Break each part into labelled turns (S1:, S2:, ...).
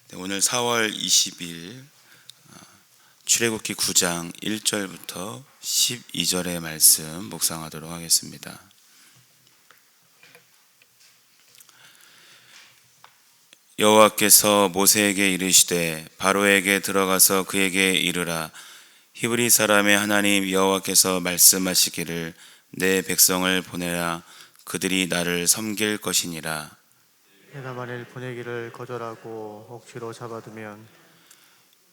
S1: 네, 오늘 4월 20일 출애굽기 9장 1절부터 12절의 말씀 묵상하도록 하겠습니다. 여호와께서 모세에게 이르시되 바로에게 들어가서 그에게 이르라. 히브리 사람의 하나님 여호와께서 말씀하시기를 내 백성을 보내라. 그들이 나를 섬길 것이니라.
S2: 내가 만일 보내기를 거절하고 억지로 잡아두면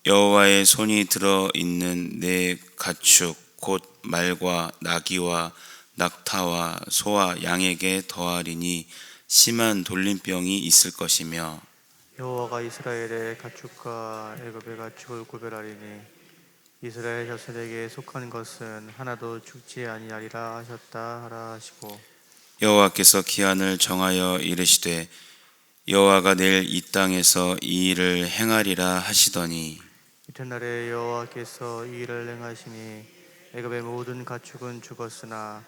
S1: 여호와의 손이 들어 있는 내 가축 곧 말과 나귀와 낙타와 소와 양에게 더하리니 심한 돌림병이 있을 것이며
S2: 여호와가 이스라엘의 가축과 애굽의 가축을 구별하리니 이스라엘 자손에게 속한 것은 하나도 죽지 아니하리라 하셨다 하라 하시고,
S1: 여호와께서 기한을 정하여 이르시되 여호와가 내일 이 땅에서 이 일을 행하리라 하시더니
S2: 이튿날에 여호와께서 이 일을 행하시니 애굽의 모든 가축은 죽었으나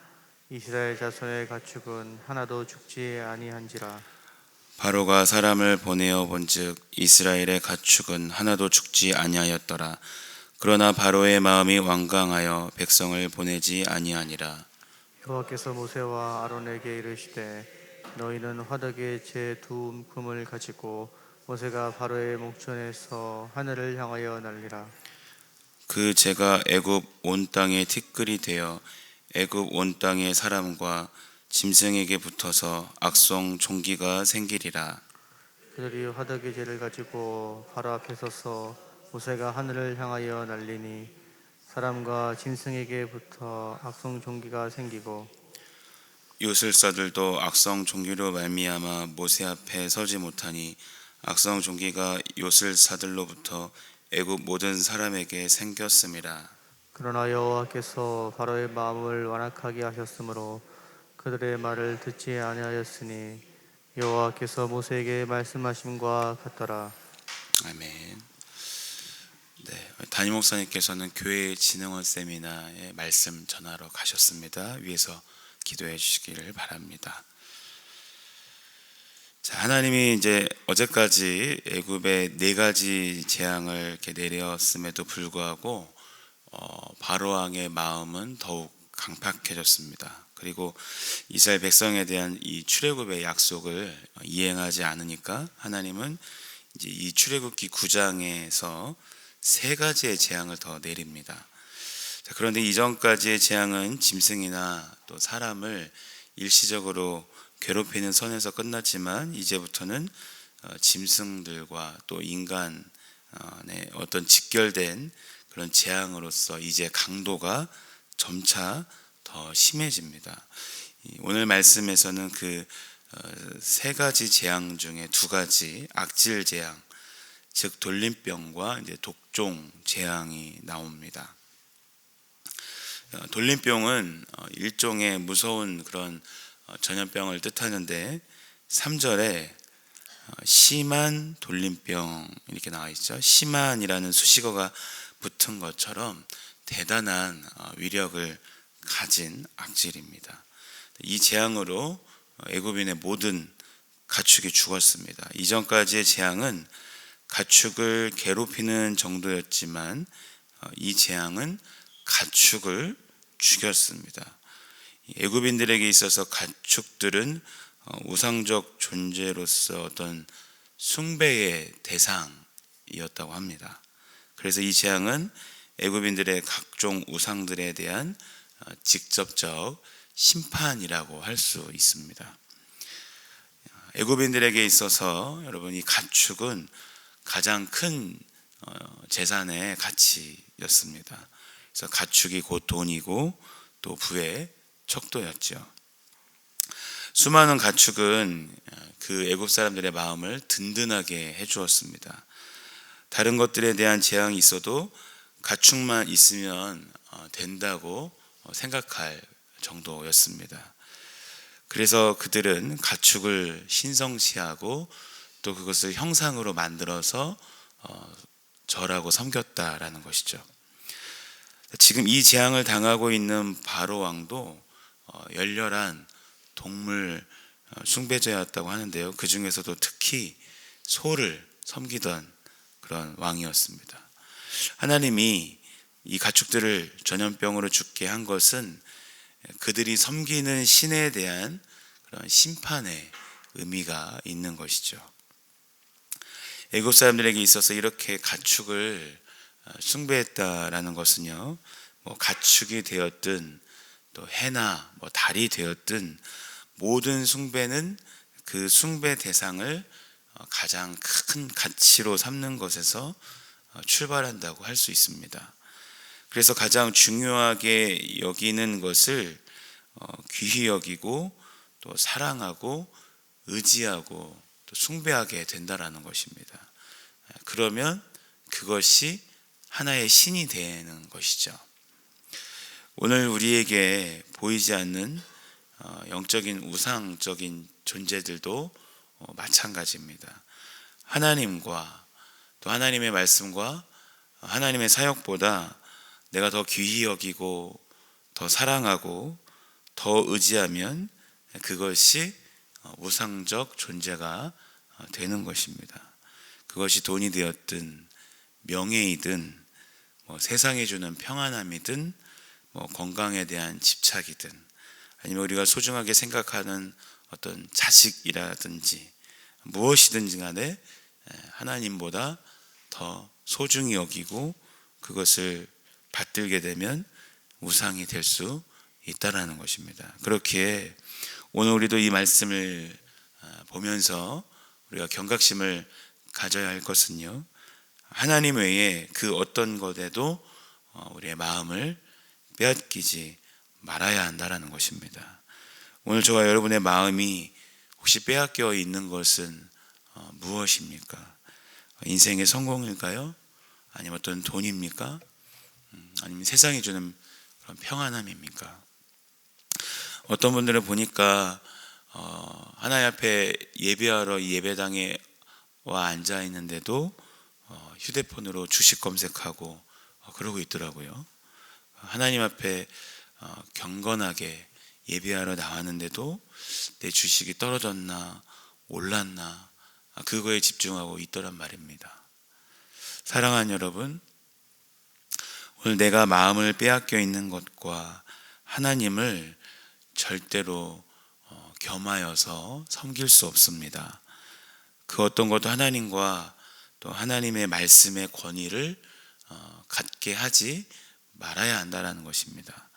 S2: 이스라엘 자손의 가축은 하나도 죽지 아니한지라.
S1: 바로가 사람을 보내어 본즉 이스라엘의 가축은 하나도 죽지 아니하였더라. 그러나 바로의 마음이 완강하여 백성을 보내지 아니하니라.
S2: 여호와께서 모세와 아론에게 이르시되 너희는 화덕에 제 두 움큼을 가지고 모세가 바로의 목전에서 하늘을 향하여 날리라.
S1: 그 재가 애굽 온 땅에 티끌이 되어 애굽 온 땅의 사람과 짐승에게 붙어서 악성 종기가 생기리라.
S2: 그들이 화덕의 재를 가지고 바로 앞에 서서 모세가 하늘을 향하여 날리니 사람과 짐승에게 붙어 악성 종기가 생기고
S1: 요술사들도 악성 종기로 말미암아 모세 앞에 서지 못하니 악성 종기가 요술사들로부터 애굽 모든 사람에게 생겼음이라.
S2: 그러나 여호와께서 바로의 마음을 완악하게 하셨으므로 그들의 말을 듣지 아니하였으니 여호와께서 모세에게 말씀하심과 같더라.
S1: 아멘. 네, 담임 목사님께서는 교회 진흥원 세미나에 말씀 전하러 가셨습니다. 위에서 기도해 주시기를 바랍니다. 자, 하나님이 이제 어제까지 애굽에 네 가지 재앙을 이렇게 내렸음에도 불구하고 바로 왕의 마음은 더욱 강팍해졌습니다. 그리고 이스라엘 백성에 대한 이 출애굽의 약속을 이행하지 않으니까 하나님은 이제 이 출애굽기 9장에서 세 가지의 재앙을 더 내립니다. 자, 그런데 이전까지의 재앙은 짐승이나 또 사람을 일시적으로 괴롭히는 선에서 끝났지만 이제부터는 짐승들과 또 인간의 어떤 직결된 그런 재앙으로서 이제 강도가 점차 더 심해집니다. 오늘 말씀에서는 그 세 가지 재앙 중에 두 가지 악질 재앙, 즉 돌림병과 이제 독종 재앙이 나옵니다. 돌림병은 일종의 무서운 그런 전염병을 뜻하는데 3절에 심한 돌림병 이렇게 나와 있죠. 심한이라는 수식어가 붙은 것처럼 대단한 위력을 가진 악질입니다. 이 재앙으로 애굽인의 모든 가축이 죽었습니다. 이전까지의 재앙은 가축을 괴롭히는 정도였지만 이 재앙은 가축을 죽였습니다. 애굽인들에게 있어서 가축들은 우상적 존재로서 어떤 숭배의 대상이었다고 합니다. 그래서 이 재앙은 애굽인들의 각종 우상들에 대한 직접적 심판이라고 할 수 있습니다. 애굽인들에게 있어서 여러분 이 가축은 가장 큰 재산의 가치였습니다. 그래서 가축이 곧 돈이고 또 부의 척도였죠. 수많은 가축은 그 애굽 사람들의 마음을 든든하게 해주었습니다. 다른 것들에 대한 재앙이 있어도 가축만 있으면 된다고 생각할 정도였습니다. 그래서 그들은 가축을 신성시하고 또 그것을 형상으로 만들어서 절하고 섬겼다라는 것이죠. 지금 이 재앙을 당하고 있는 바로 왕도 열렬한 동물 숭배자였다고 하는데요. 그 중에서도 특히 소를 섬기던 그런 왕이었습니다. 하나님이 이 가축들을 전염병으로 죽게 한 것은 그들이 섬기는 신에 대한 그런 심판의 의미가 있는 것이죠. 애굽 사람들에게 있어서 이렇게 가축을 숭배했다라는 것은요, 가축이 되었든 또 해나 달이 되었든 모든 숭배는 그 숭배 대상을 가장 큰 가치로 삼는 것에서 출발한다고 할 수 있습니다. 그래서 가장 중요하게 여기는 것을 귀히 여기고 또 사랑하고 의지하고 또 숭배하게 된다라는 것입니다. 그러면 그것이 하나의 신이 되는 것이죠. 오늘 우리에게 보이지 않는 영적인 우상적인 존재들도 마찬가지입니다. 하나님과 또 하나님의 말씀과 하나님의 사역보다 내가 더 귀히 여기고 더 사랑하고 더 의지하면 그것이 우상적 존재가 되는 것입니다. 그것이 돈이 되었든 명예이든 세상이 주는 평안함이든 건강에 대한 집착이든 아니면 우리가 소중하게 생각하는 어떤 자식이라든지 무엇이든지 간에 하나님보다 더 소중히 여기고 그것을 받들게 되면 우상이 될 수 있다라는 것입니다. 그렇기에 오늘 우리도 이 말씀을 보면서 우리가 경각심을 가져야 할 것은요, 하나님 외에 그 어떤 것에도 우리의 마음을 빼앗기지 말아야 한다라는 것입니다. 오늘 저와 여러분의 마음이 혹시 빼앗겨 있는 것은 무엇입니까? 인생의 성공일까요? 아니면 어떤 돈입니까? 아니면 세상이 주는 그런 평안함입니까? 어떤 분들을 보니까 하나님 앞에 예배하러 이 예배당에 와 앉아 있는데도 휴대폰으로 주식 검색하고 그러고 있더라고요. 하나님 앞에 경건하게 예배하러 나왔는데도 내 주식이 떨어졌나 올랐나 그거에 집중하고 있더란 말입니다. 사랑하는 여러분, 오늘 내가 마음을 빼앗겨 있는 것과 하나님을 절대로 겸하여서 섬길 수 없습니다. 그 어떤 것도 하나님과 또 하나님의 말씀의 권위를 갖게 하지 말아야 한다는 것입니다.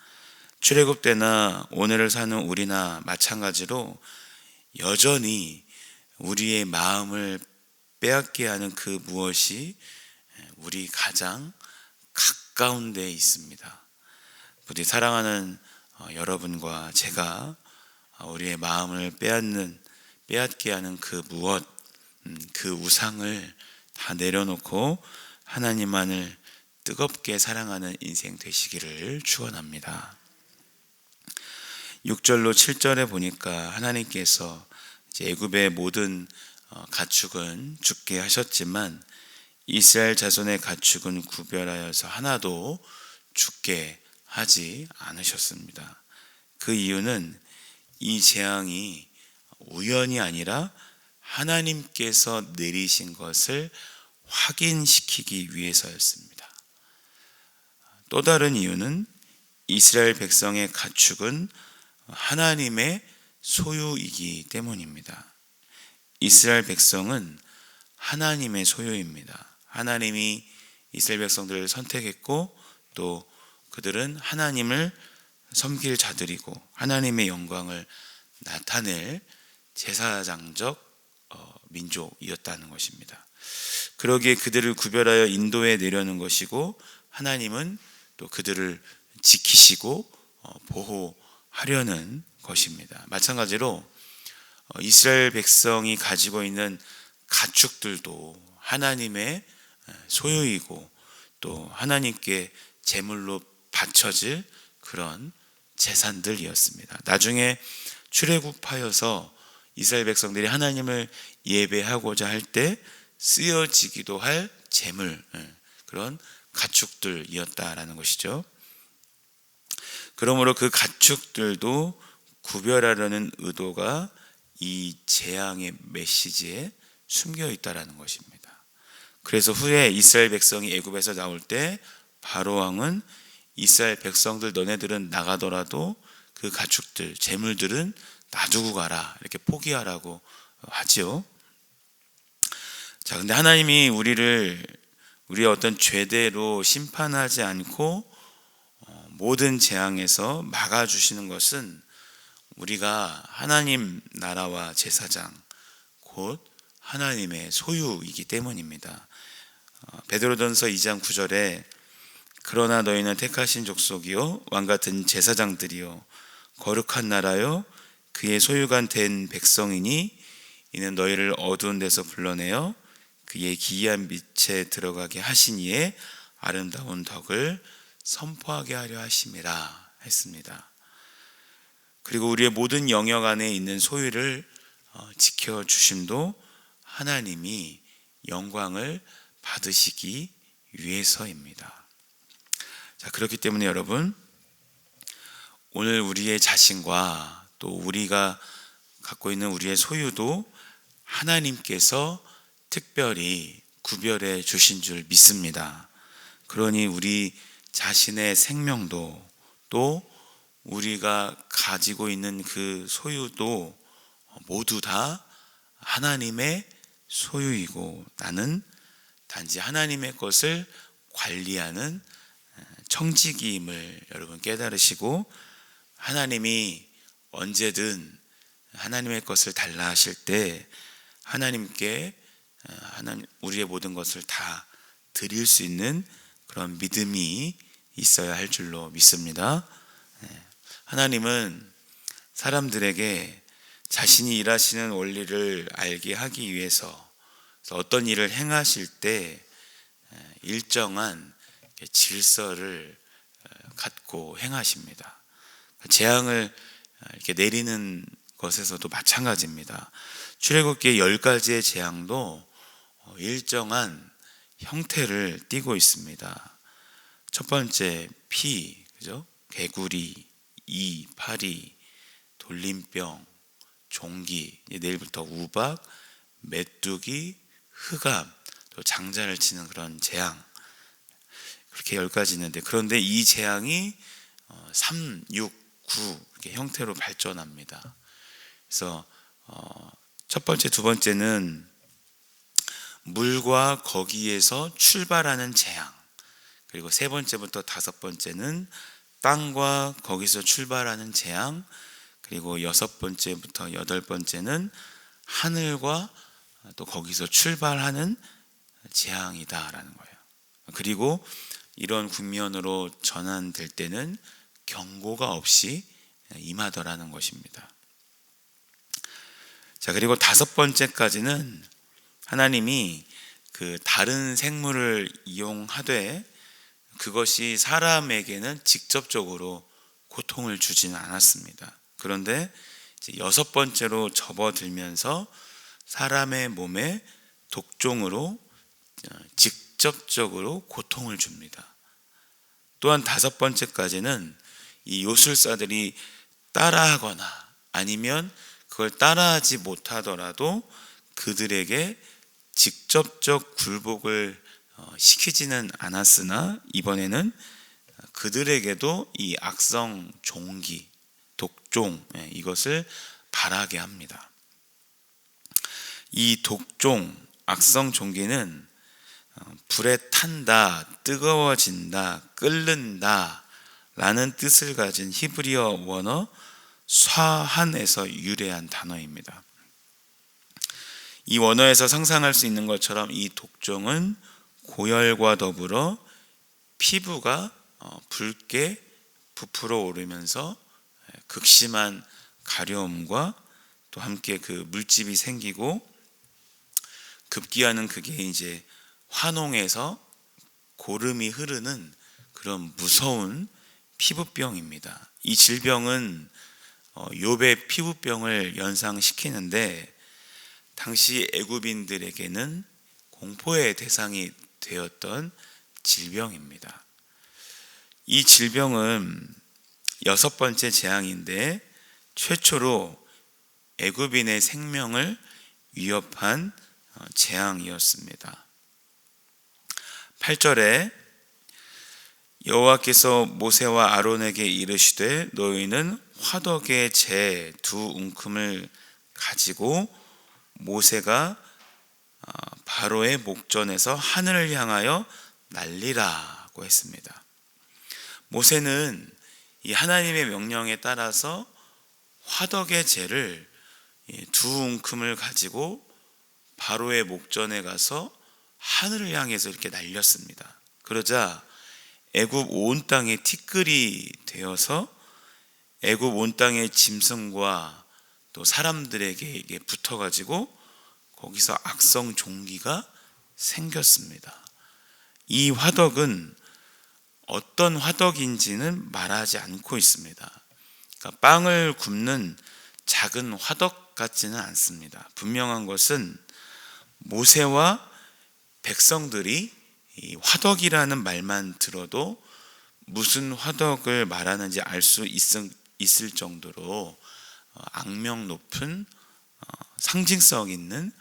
S1: 출애굽 때나 오늘을 사는 우리나 마찬가지로 여전히 우리의 마음을 빼앗게 하는 그 무엇이 우리 가장 가까운 데에 있습니다. 부디 사랑하는 여러분과 제가 우리의 마음을 빼앗게 하는 그 무엇, 그 우상을 다 내려놓고 하나님만을 뜨겁게 사랑하는 인생 되시기를 축원합니다. 6절로 7절에 보니까 하나님께서 이제 애굽의 모든 가축은 죽게 하셨지만 이스라엘 자손의 가축은 구별하여서 하나도 죽게 하지 않으셨습니다. 그 이유는 이 재앙이 우연이 아니라 하나님께서 내리신 것을 확인시키기 위해서였습니다. 또 다른 이유는 이스라엘 백성의 가축은 하나님의 소유이기 때문입니다. 이스라엘 백성은 하나님의 소유입니다. 하나님이 이스라엘 백성들을 선택했고 또 그들은 하나님을 섬길 자들이고 하나님의 영광을 나타낼 제사장적 민족이었다는 것입니다. 그러기에 그들을 구별하여 인도해 내려는 것이고 하나님은 또 그들을 지키시고 보호하려는 것입니다. 마찬가지로 이스라엘 백성이 가지고 있는 가축들도 하나님의 소유이고 또 하나님께 제물로 바쳐질 그런 재산들이었습니다. 나중에 출애굽하여서 이스라엘 백성들이 하나님을 예배하고자 할 때 쓰여지기도 할 제물, 그런 가축들이었다라는 것이죠. 그러므로 그 가축들도 구별하려는 의도가 이 재앙의 메시지에 숨겨 있다라는 것입니다. 그래서 후에 이스라엘 백성이 애굽에서 나올 때 바로 왕은 이스라엘 백성들 너네들은 나가더라도 그 가축들, 재물들은 놔두고 가라, 이렇게 포기하라고 하지요. 자, 근데 하나님이 우리의 어떤 죄대로 심판하지 않고 모든 재앙에서 막아주시는 것은 우리가 하나님 나라와 제사장, 곧 하나님의 소유이기 때문입니다. 베드로전서 2장 9절에 그러나 너희는 택하신 족속이요 왕같은 제사장들이요 거룩한 나라요 그의 소유가 된 백성이니 이는 너희를 어두운 데서 불러내어 그의 기이한 빛에 들어가게 하신 이의 아름다운 덕을 선포하게 하려 하심이라 했습니다. 그리고 우리의 모든 영역 안에 있는 소유를 지켜주심도 하나님이 영광을 받으시기 위해서입니다. 자, 그렇기 때문에 여러분, 오늘 우리의 자신과 또 우리가 갖고 있는 우리의 소유도 하나님께서 특별히 구별해 주신 줄 믿습니다. 그러니 우리 자신의 생명도 또 우리가 가지고 있는 그 소유도 모두 다 하나님의 소유이고 나는 단지 하나님의 것을 관리하는 청지기임을 여러분 깨달으시고 하나님이 언제든 하나님의 것을 달라 하실 때 하나님께 우리의 모든 것을 다 드릴 수 있는 그런 믿음이 있어야 할 줄로 믿습니다. 하나님은 사람들에게 자신이 일하시는 원리를 알게 하기 위해서 어떤 일을 행하실 때 일정한 질서를 갖고 행하십니다. 재앙을 이렇게 내리는 것에서도 마찬가지입니다. 출애굽기의 10가지의 재앙도 일정한 형태를 띠고 있습니다. 첫 번째 피, 그죠? 개구리, 이, 파리, 돌림병, 종기, 내일부터 우박, 메뚜기, 흑암, 또 장자를 치는 그런 재앙, 그렇게 10가지 있는데 그런데 이 재앙이 3, 6, 9 이렇게 형태로 발전합니다. 그래서 첫 번째, 두 번째는 물과 거기에서 출발하는 재앙, 그리고 세 번째부터 다섯 번째는 땅과 거기서 출발하는 재앙, 그리고 여섯 번째부터 여덟 번째는 하늘과 또 거기서 출발하는 재앙이다라는 거예요. 그리고 이런 국면으로 전환될 때는 경고가 없이 임하더라는 것입니다. 자, 그리고 다섯 번째까지는 하나님이 그 다른 생물을 이용하되 그것이 사람에게는 직접적으로 고통을 주지는 않았습니다. 그런데 이제 여섯 번째로 접어들면서 사람의 몸에 독종으로 직접적으로 고통을 줍니다. 또한 다섯 번째까지는 이 요술사들이 따라하거나 아니면 그걸 따라하지 못하더라도 그들에게 직접적 굴복을 시키지는 않았으나 이번에는 그들에게도 이 악성 종기, 독종, 이것을 발하게 합니다. 이 독종, 악성 종기는 불에 탄다, 뜨거워진다, 끓는다 라는 뜻을 가진 히브리어 원어 쏴한에서 유래한 단어입니다. 이 원어에서 상상할 수 있는 것처럼 이 독종은 고열과 더불어 피부가 붉게 부풀어 오르면서 극심한 가려움과 또 함께 그 물집이 생기고 급기야는 그게 이제 화농에서 고름이 흐르는 그런 무서운 피부병입니다. 이 질병은 욥의 피부병을 연상시키는데 당시 애굽인들에게는 공포의 대상이 되었던 질병입니다. 이 질병은 여섯 번째 재앙인데 최초로 애굽인의 생명을 위협한 재앙이었습니다. 8절에 여호와께서 모세와 아론에게 이르시되 너희는 화덕의 재 두 움큼을 가지고 모세가 바로의 목전에서 하늘을 향하여 날리라고 했습니다. 모세는 이 하나님의 명령에 따라서 화덕의 재를 두 움큼을 가지고 바로의 목전에 가서 하늘을 향해서 이렇게 날렸습니다. 그러자 애굽 온 땅에 티끌이 되어서 애굽 온 땅의 짐승과 또 사람들에게 이게 붙어가지고 거기서 악성 종기가 생겼습니다. 이 화덕은 어떤 화덕인지는 말하지 않고 있습니다. 그러니까 빵을 굽는 작은 화덕 같지는 않습니다. 분명한 것은 모세와 백성들이 이 화덕이라는 말만 들어도 무슨 화덕을 말하는지 알 수 있을 정도로 악명 높은 상징성 있는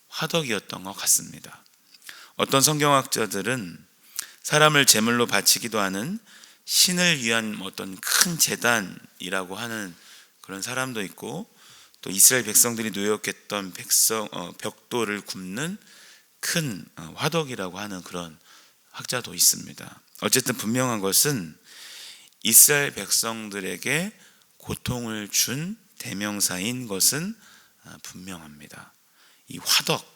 S1: 화덕이었던 것 같습니다. 어떤 성경학자들은 사람을 제물로 바치기도 하는 신을 위한 어떤 큰 제단이라고 하는 그런 사람도 있고, 또 이스라엘 백성들이 노역했던 벽돌을 굽는 큰 화덕이라고 하는 그런 학자도 있습니다. 어쨌든 분명한 것은 이스라엘 백성들에게 고통을 준 대명사인 것은 분명합니다. 이 화덕,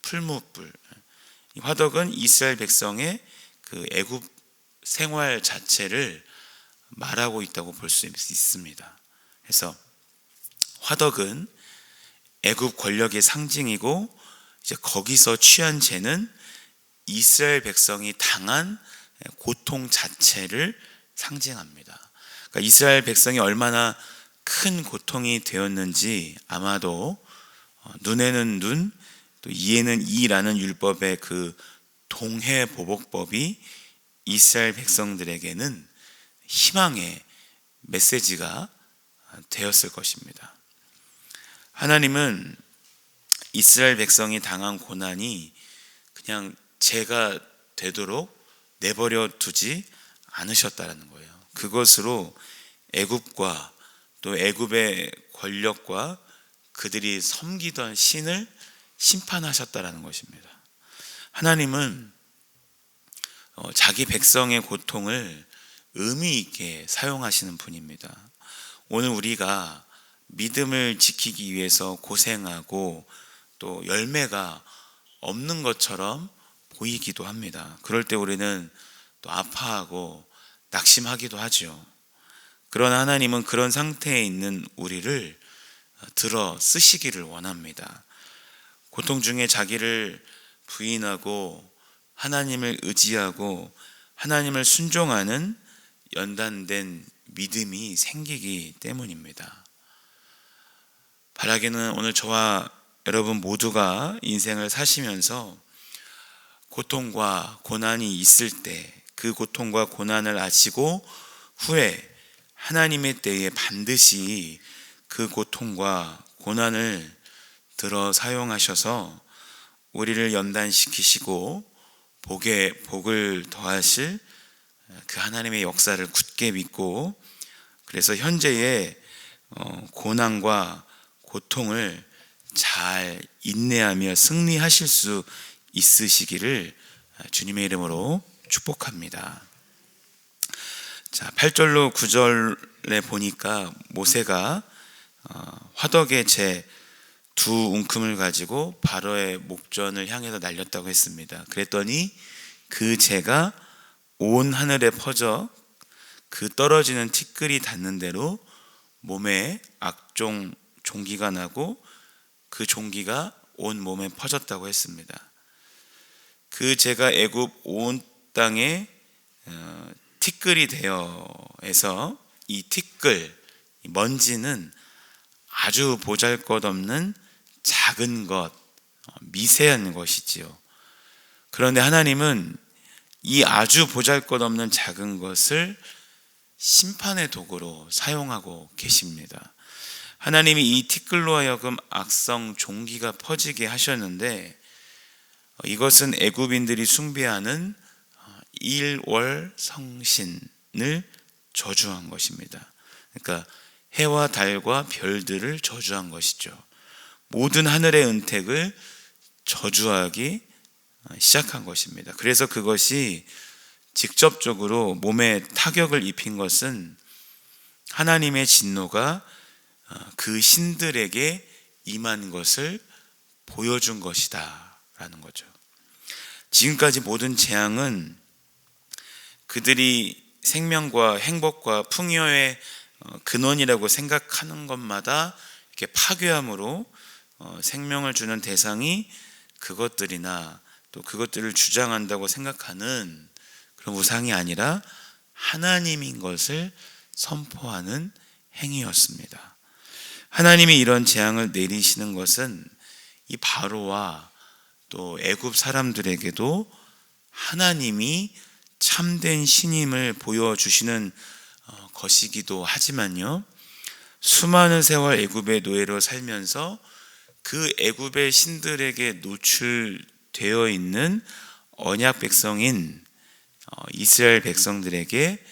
S1: 풀무불, 이 화덕은 이스라엘 백성의 그 애굽 생활 자체를 말하고 있다고 볼 수 있습니다. 그래서 화덕은 애굽 권력의 상징이고, 이제 거기서 취한 죄는 이스라엘 백성이 당한 고통 자체를 상징합니다. 그러니까 이스라엘 백성이 얼마나 큰 고통이 되었는지 아마도 눈에는 눈, 또 이에는 이라는 율법의 그 동해보복법이 이스라엘 백성들에게는 희망의 메시지가 되었을 것입니다. 하나님은 이스라엘 백성이 당한 고난이 그냥 죄가 되도록 내버려 두지 않으셨다는 거예요. 그것으로 애굽과 또 애굽의 권력과 그들이 섬기던 신을 심판하셨다는 것입니다. 하나님은 자기 백성의 고통을 의미 있게 사용하시는 분입니다. 오늘 우리가 믿음을 지키기 위해서 고생하고 또 열매가 없는 것처럼 보이기도 합니다. 그럴 때 우리는 또 아파하고 낙심하기도 하죠. 그러나 하나님은 그런 상태에 있는 우리를 들어 쓰시기를 원합니다. 고통 중에 자기를 부인하고 하나님을 의지하고 하나님을 순종하는 연단된 믿음이 생기기 때문입니다. 바라기는 오늘 저와 여러분 모두가 인생을 사시면서 고통과 고난이 있을 때 그 고통과 고난을 아시고 후에 하나님의 때에 반드시 그 고통과 고난을 들어 사용하셔서 우리를 연단시키시고 복을 더하실 그 하나님의 역사를 굳게 믿고, 그래서 현재의 고난과 고통을 잘 인내하며 승리하실 수 있으시기를 주님의 이름으로 축복합니다. 자, 8절로 9절에 보니까 모세가 화덕의 재 두 움큼을 가지고 바로의 목전을 향해서 날렸다고 했습니다. 그랬더니 그 재가 온 하늘에 퍼져 그 떨어지는 티끌이 닿는 대로 몸에 악종 종기가 나고 그 종기가 온 몸에 퍼졌다고 했습니다. 그 재가 애굽 온 땅에 티끌이 되어서 이 티끌, 먼지는 아주 보잘것없는 작은 것, 미세한 것이지요. 그런데 하나님은 이 아주 보잘것없는 작은 것을 심판의 도구로 사용하고 계십니다. 하나님이 이 티끌로 하여금 악성 종기가 퍼지게 하셨는데, 이것은 애굽인들이 숭배하는 일월 성신을 저주한 것입니다. 그러니까 해와 달과 별들을 저주한 것이죠. 모든 하늘의 은택을 저주하기 시작한 것입니다. 그래서 그것이 직접적으로 몸에 타격을 입힌 것은 하나님의 진노가 그 신들에게 임한 것을 보여준 것이다 라는 거죠. 지금까지 모든 재앙은 그들이 생명과 행복과 풍요의 근원이라고 생각하는 것마다 이렇게 파괴함으로 생명을 주는 대상이 그것들이나 또 그것들을 주장한다고 생각하는 그런 우상이 아니라 하나님인 것을 선포하는 행위였습니다. 하나님이 이런 재앙을 내리시는 것은 이 바로와 또 애굽 사람들에게도 하나님이 참된 신임을 보여주시는 것이기도 하지만요, 수많은 세월 애굽의 노예로 살면서 그 애굽의 신들에게 노출되어 있는 언약 백성인 이스라엘 백성들에게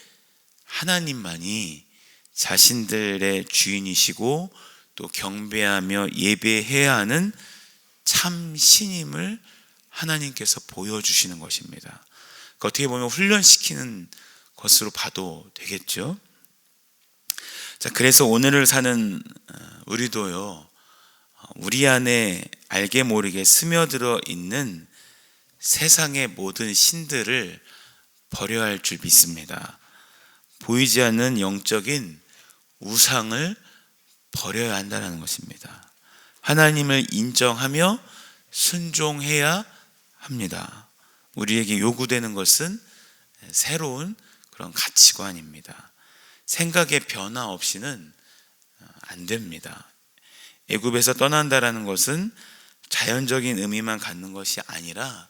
S1: 하나님만이 자신들의 주인이시고 또 경배하며 예배해야 하는 참 신임을 하나님께서 보여주시는 것입니다. 어떻게 보면 훈련시키는 것으로 봐도 되겠죠. 자, 그래서 오늘을 사는 우리도요, 우리 안에 알게 모르게 스며들어 있는 세상의 모든 신들을 버려야 할 줄 믿습니다. 보이지 않는 영적인 우상을 버려야 한다는 것입니다. 하나님을 인정하며 순종해야 합니다. 우리에게 요구되는 것은 새로운 그런 가치관입니다. 생각의 변화 없이는 안 됩니다. 애굽에서 떠난다라는 것은 자연적인 의미만 갖는 것이 아니라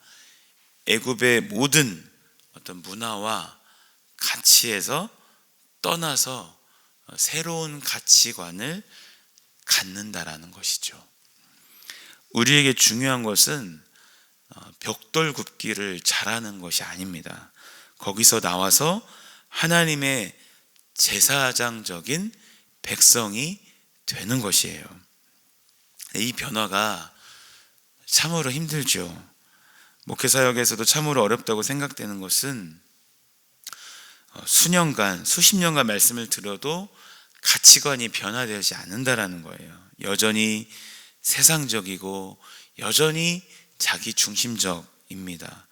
S1: 애굽의 모든 어떤 문화와 가치에서 떠나서 새로운 가치관을 갖는다라는 것이죠. 우리에게 중요한 것은 벽돌 굽기를 잘하는 것이 아닙니다. 거기서 나와서 하나님의 제사장적인 백성이 되는 것이에요. 이 변화가 참으로 힘들죠. 목회사역에서도 참으로 어렵다고 생각되는 것은 수년간, 수십 년간 말씀을 들어도 가치관이 변화되지 않는다라는 거예요. 여전히 세상적이고 여전히 자기 중심적입니다.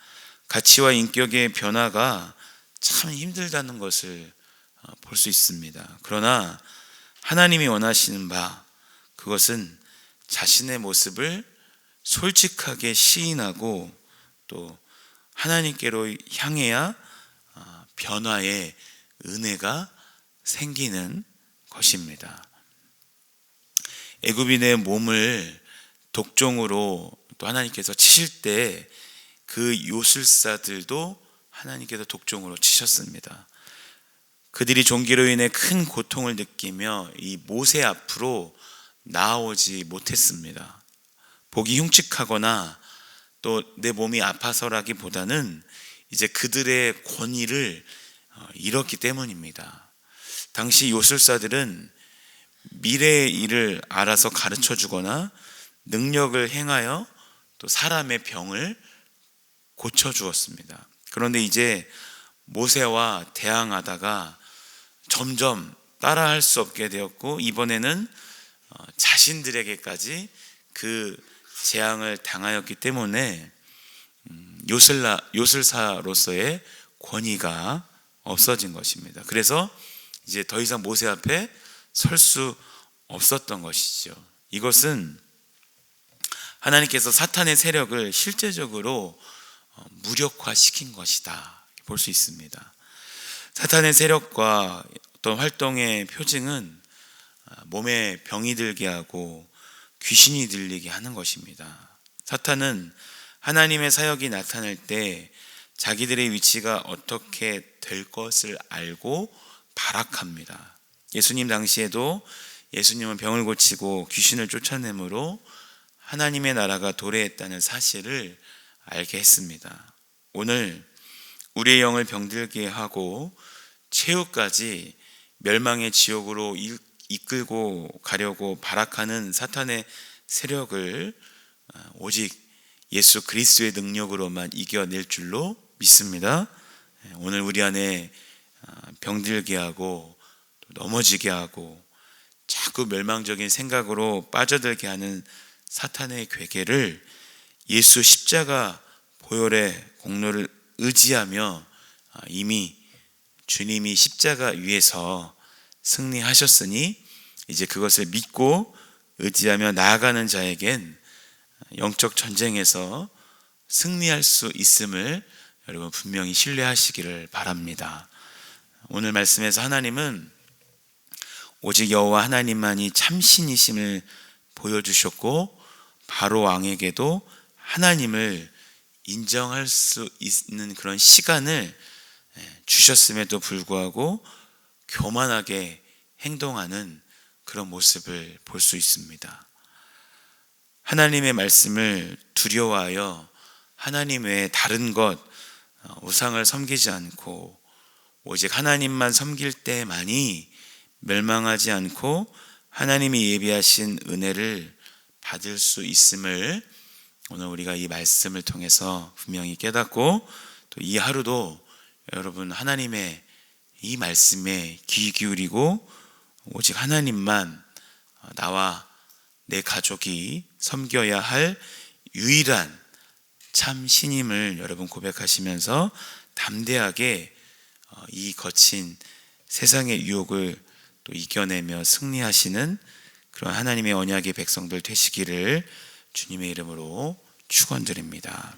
S1: 가치와 인격의 변화가 참 힘들다는 것을 볼 수 있습니다. 그러나 하나님이 원하시는 바, 그것은 자신의 모습을 솔직하게 시인하고 또 하나님께로 향해야 변화의 은혜가 생기는 것입니다. 애굽인의 몸을 독종으로 또 하나님께서 치실 때 그 요술사들도 하나님께서 독종으로 치셨습니다. 그들이 종기로 인해 큰 고통을 느끼며 이 모세 앞으로 나아오지 못했습니다. 보기 흉측하거나 또 내 몸이 아파서라기보다는 이제 그들의 권위를 잃었기 때문입니다. 당시 요술사들은 미래의 일을 알아서 가르쳐 주거나 능력을 행하여 또 사람의 병을 고쳐 주었습니다. 그런데 이제 모세와 대항하다가 점점 따라할 수 없게 되었고, 이번에는 자신들에게까지 그 재앙을 당하였기 때문에 요술사로서의 권위가 없어진 것입니다. 그래서 이제 더 이상 모세 앞에 설 수 없었던 것이죠. 이것은 하나님께서 사탄의 세력을 실제적으로 무력화시킨 것이다 볼 수 있습니다. 사탄의 세력과 어떤 활동의 표징은 몸에 병이 들게 하고 귀신이 들리게 하는 것입니다. 사탄은 하나님의 사역이 나타날 때 자기들의 위치가 어떻게 될 것을 알고 발악합니다. 예수님 당시에도 예수님은 병을 고치고 귀신을 쫓아내므로 하나님의 나라가 도래했다는 사실을 알게 했습니다. 오늘 우리의 영을 병들게 하고 최후까지 멸망의 지옥으로 이끌고 가려고 발악하는 사탄의 세력을 오직 예수 그리스도의 능력으로만 이겨낼 줄로 믿습니다. 오늘 우리 안에 병들게 하고 넘어지게 하고 자꾸 멸망적인 생각으로 빠져들게 하는 사탄의 괴계를 예수 십자가 보혈의 공로를 의지하며 이미 주님이 십자가 위에서 승리하셨으니 이제 그것을 믿고 의지하며 나아가는 자에겐 영적 전쟁에서 승리할 수 있음을 여러분 분명히 신뢰하시기를 바랍니다. 오늘 말씀에서 하나님은 오직 여호와 하나님만이 참신이심을 보여주셨고 바로 왕에게도 하나님을 인정할 수 있는 그런 시간을 주셨음에도 불구하고 교만하게 행동하는 그런 모습을 볼 수 있습니다. 하나님의 말씀을 두려워하여 하나님 외에 다른 것, 우상을 섬기지 않고 오직 하나님만 섬길 때만이 멸망하지 않고 하나님이 예비하신 은혜를 받을 수 있음을 오늘 우리가 이 말씀을 통해서 분명히 깨닫고 또 이 하루도 여러분 하나님의 이 말씀에 귀 기울이고 오직 하나님만 나와 내 가족이 섬겨야 할 유일한 참 신임을 여러분 고백하시면서 담대하게 이 거친 세상의 유혹을 또 이겨내며 승리하시는 그런 하나님의 언약의 백성들 되시기를 주님의 이름으로 축원드립니다.